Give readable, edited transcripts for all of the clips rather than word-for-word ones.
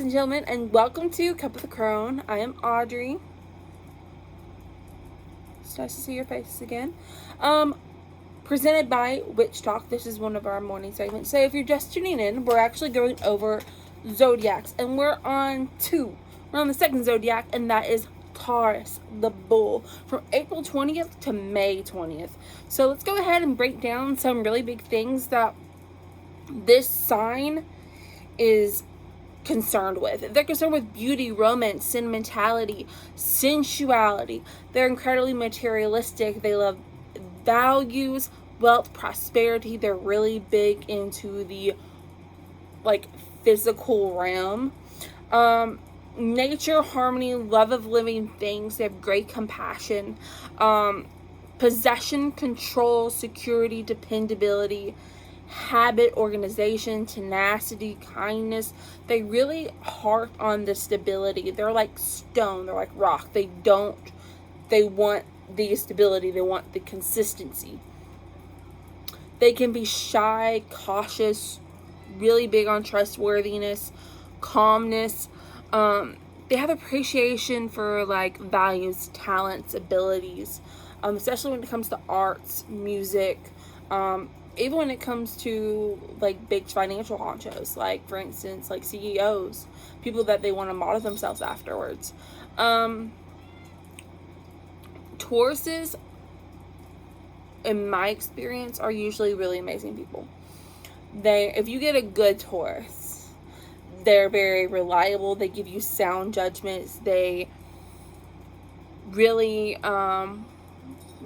and gentlemen, and welcome to Cup of the Crone. I am Audrey. It's nice to see your faces again. Presented by Witch Talk. This is one of our morning segments. So if you're just tuning in, we're actually going over zodiacs, and we're on the second zodiac, and that is Taurus, the bull, from April 20th to May 20th. So let's go ahead and break down some really big things that this sign is concerned with. They're concerned with beauty, romance, sentimentality, sensuality. They're incredibly materialistic. They love values, wealth, prosperity. They're really big into the physical realm. Nature, harmony, love of living things. They have great compassion. Possession, control, security, dependability, habit, organization, tenacity, kindness. They really harp on the stability. They're like stone. They're like rock. They want the stability. They want the consistency. They can be shy, cautious, really big on trustworthiness, calmness. They have appreciation for values, talents, abilities, especially when it comes to arts, music, even when it comes to big financial honchos, for instance, CEOs, people that they want to model themselves afterwards. Tauruses, in my experience, are usually really amazing people. If you get a good Taurus, they're very reliable. They give you sound judgments. They really,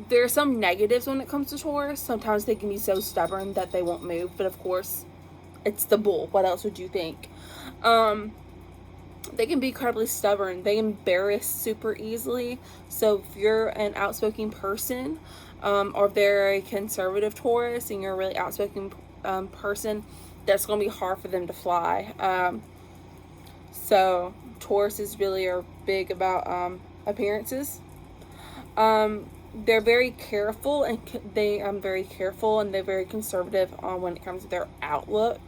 there are some negatives when it comes to Taurus. Sometimes they can be so stubborn that they won't move. But of course, it's the bull. What else would you think? They can be incredibly stubborn. They embarrass super easily. So if you're an outspoken person, or if they're a conservative Taurus and you're a really outspoken person, that's going to be hard for them to fly. So Tauruses really are big about appearances. They're very careful, and very careful, and they're very conservative on when it comes to their outlook.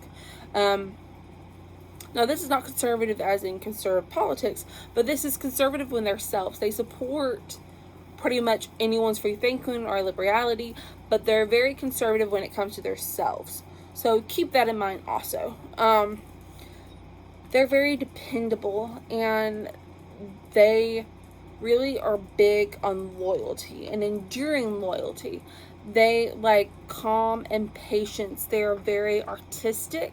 Now, this is not conservative as in conservative politics, but this is conservative when they're selves. They support pretty much anyone's free thinking or liberality, but they're very conservative when it comes to their selves. So keep that in mind also. They're very dependable, and they really are big on loyalty and enduring loyalty. They like calm and patience. They are very artistic,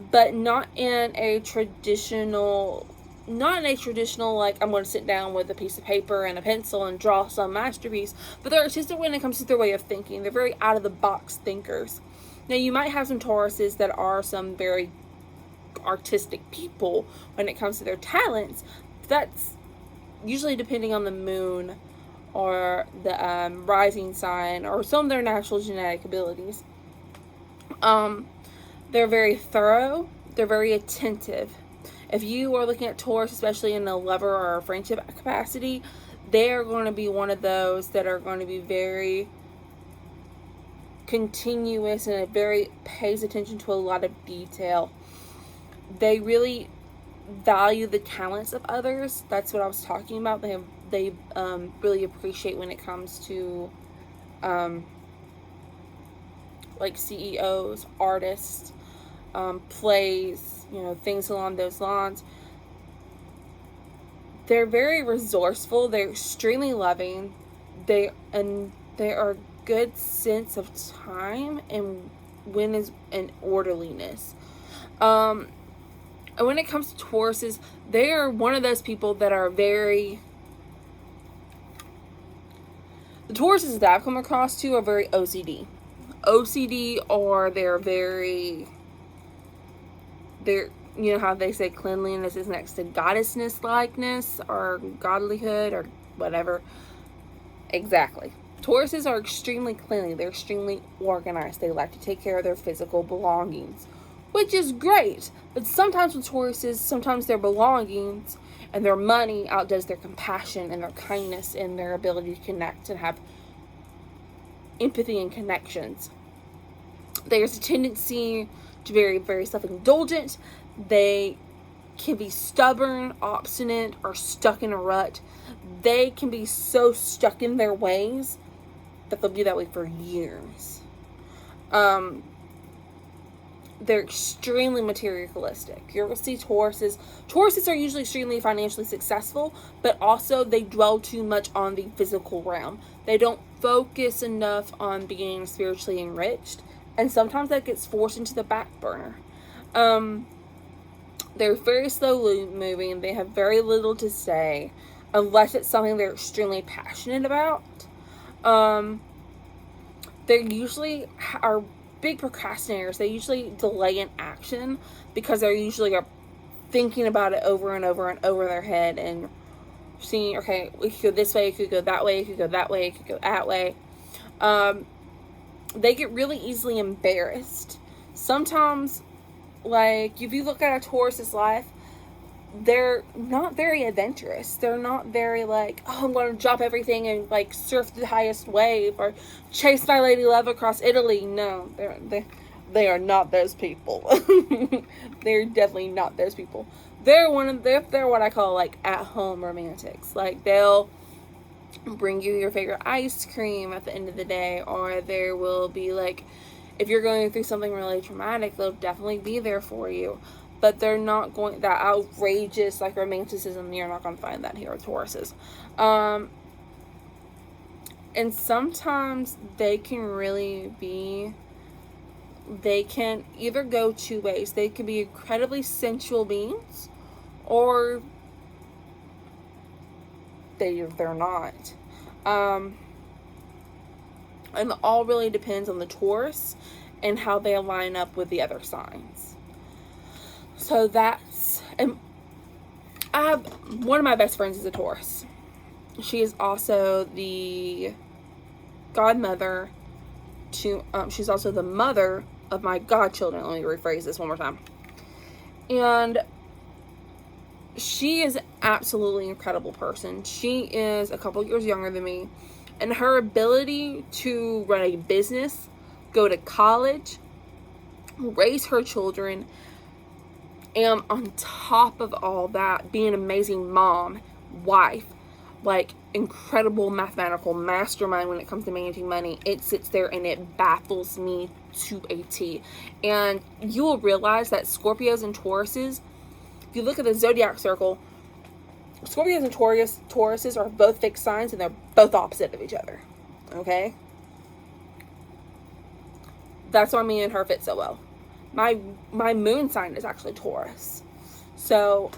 but not in a traditional I'm going to sit down with a piece of paper and a pencil and draw some masterpiece. But they're artistic when it comes to their way of thinking. They're very out of the box thinkers. Now, you might have some Tauruses that are some very artistic people when it comes to their talents. That's usually depending on the moon or the rising sign or some of their natural genetic abilities. They're very thorough. They're very attentive. If you are looking at Taurus, especially in a lover or a friendship capacity, they are going to be one of those that are going to be very continuous and very pays attention to a lot of detail. They really value the talents of others. That's what I was talking about. They really appreciate when it comes to CEOs, artists, plays, things along those lines. They're very resourceful. They're extremely loving. They are good sense of time and orderliness. And when it comes to Tauruses, they are one of those people that are the Tauruses that I've come across are very OCD. Or how they say cleanliness is next to goddessness likeness or godlyhood or whatever. Exactly. Tauruses are extremely cleanly. They're extremely organized. They like to take care of their physical belongings, which is great. But sometimes with Tauruses, their belongings and their money outdoes their compassion and their kindness and their ability to connect and have empathy and connections. There's a tendency to be very, very self-indulgent. They can be stubborn, obstinate, or stuck in a rut. They can be so stuck in their ways that they'll be that way for years. They're extremely materialistic. You'll see Tauruses. Tauruses are usually extremely financially successful, but also they dwell too much on the physical realm. They don't focus enough on being spiritually enriched, and sometimes that gets forced into the back burner. They're very slowly moving. They have very little to say, unless it's something they're extremely passionate about. They usually are big procrastinators. They usually delay in action because they're usually thinking about it over and over and over their head and seeing, okay, we could go this way, it could go that way, it could go that way, it could go that way. They get really easily embarrassed. Sometimes, like, if you look at a Taurus's life, they're not very adventurous. They're not very like, oh, I'm going to drop everything and like surf the highest wave or chase my lady love across Italy. No, they are not those people. They're definitely not those people. They're what I call like at home romantics. Like, they'll bring you your favorite ice cream at the end of the day, or there will be like, if you're going through something really traumatic, they'll definitely be there for you. But they're not going, that outrageous, like, romanticism, you're not going to find that here with Tauruses. And sometimes they can really be, they can either go two ways. They can be incredibly sensual beings, or they're not. And it all really depends on the Taurus and how they line up with the other signs. So that's, and I have, one of my best friends is a Taurus. She is also the godmother to, she's also the mother of my godchildren. Let me rephrase this one more time. And she is an absolutely incredible person. She is a couple years younger than me, and her ability to run a business, go to college, raise her children, and on top of all that, be an amazing mom, wife, like incredible mathematical mastermind when it comes to managing money. It sits there and it baffles me to a T. And you will realize that Scorpios and Tauruses, if you look at the zodiac circle, Scorpios and Tauruses are both fixed signs, and they're both opposite of each other. Okay? That's why me and her fit so well. My moon sign is actually Taurus. So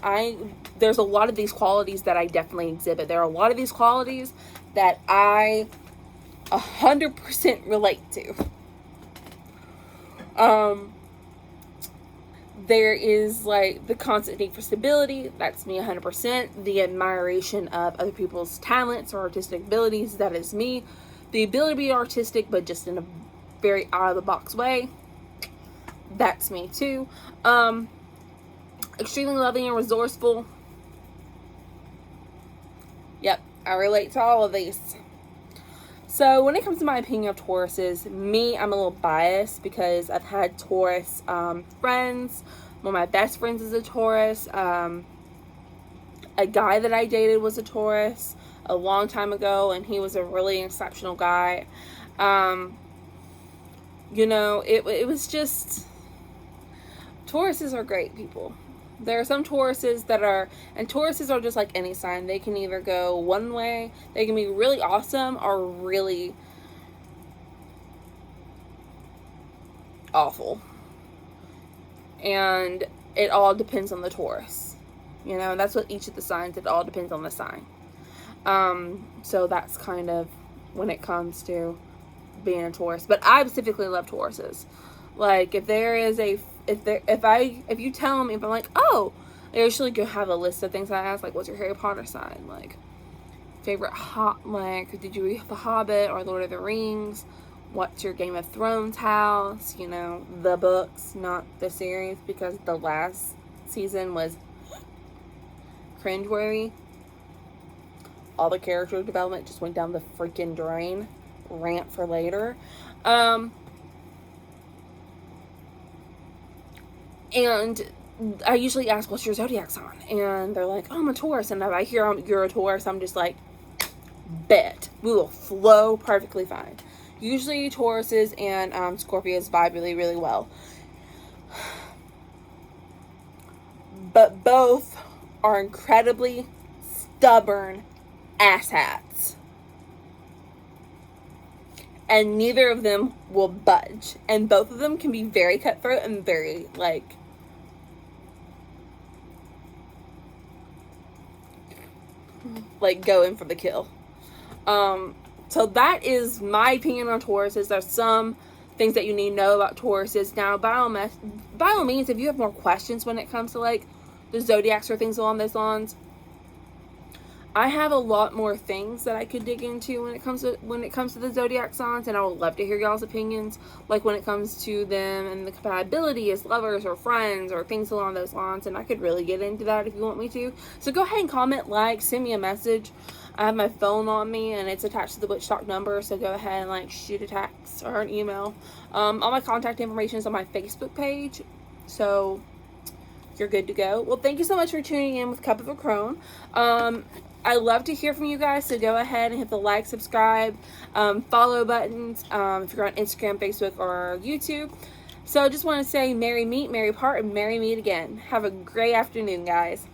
there's a lot of these qualities that I definitely exhibit. There are a lot of these qualities that I 100% relate to. There is like the constant need for stability. That's me 100%. The admiration of other people's talents or artistic abilities. That is me. The ability to be artistic, but just in a very out of the box way. That's me too. Extremely loving and resourceful. Yep, I relate to all of these. So when it comes to my opinion of Tauruses, I'm a little biased because I've had Taurus friends. One of my best friends is a Taurus. A guy that I dated was a Taurus a long time ago, and he was a really exceptional guy. You know, it was just, Tauruses are great people. There are some Tauruses that are, and Tauruses are just like any sign. They can either go one way, they can be really awesome, or really awful. And it all depends on the Taurus. You know, that's what each of the signs, it all depends on the sign. So that's kind of when it comes to being a Taurus. But I specifically love Tauruses. Like, if there is a, if you tell me, if I'm like, oh, I usually go have a list of things I ask, like, what's your Harry Potter sign? Like, favorite like, did you read The Hobbit or Lord of the Rings? What's your Game of Thrones house? You know, the books, not the series, because the last season was cringeworthy. All the character development just went down the freaking drain. Rant for later. And I usually ask, what's your zodiac sign? And they're like, oh, I'm a Taurus. And if I hear you're a Taurus, I'm just like, bet. We will flow perfectly fine. Usually Tauruses and Scorpios vibe really, really well. But both are incredibly stubborn asshats. And neither of them will budge. And both of them can be very cutthroat and very, like, go in for the kill. So that is my opinion on Tauruses. There's some things that you need to know about Tauruses. Now, by all means, if you have more questions when it comes to, like, the zodiacs or things along those lines, I have a lot more things that I could dig into when it comes to the zodiac signs, and I would love to hear y'all's opinions, like when it comes to them and the compatibility as lovers or friends or things along those lines, and I could really get into that if you want me to. So go ahead and comment, like, send me a message. I have my phone on me and it's attached to the Witch Talk number, so go ahead and, like, shoot a text or an email. All my contact information is on my Facebook page, so you're good to go. Well, thank you so much for tuning in with Cup of a Crone. I love to hear from you guys, so go ahead and hit the like, subscribe, follow buttons if you're on Instagram, Facebook, or YouTube. So I just want to say merry meet, merry part, and merry meet again. Have a great afternoon, guys.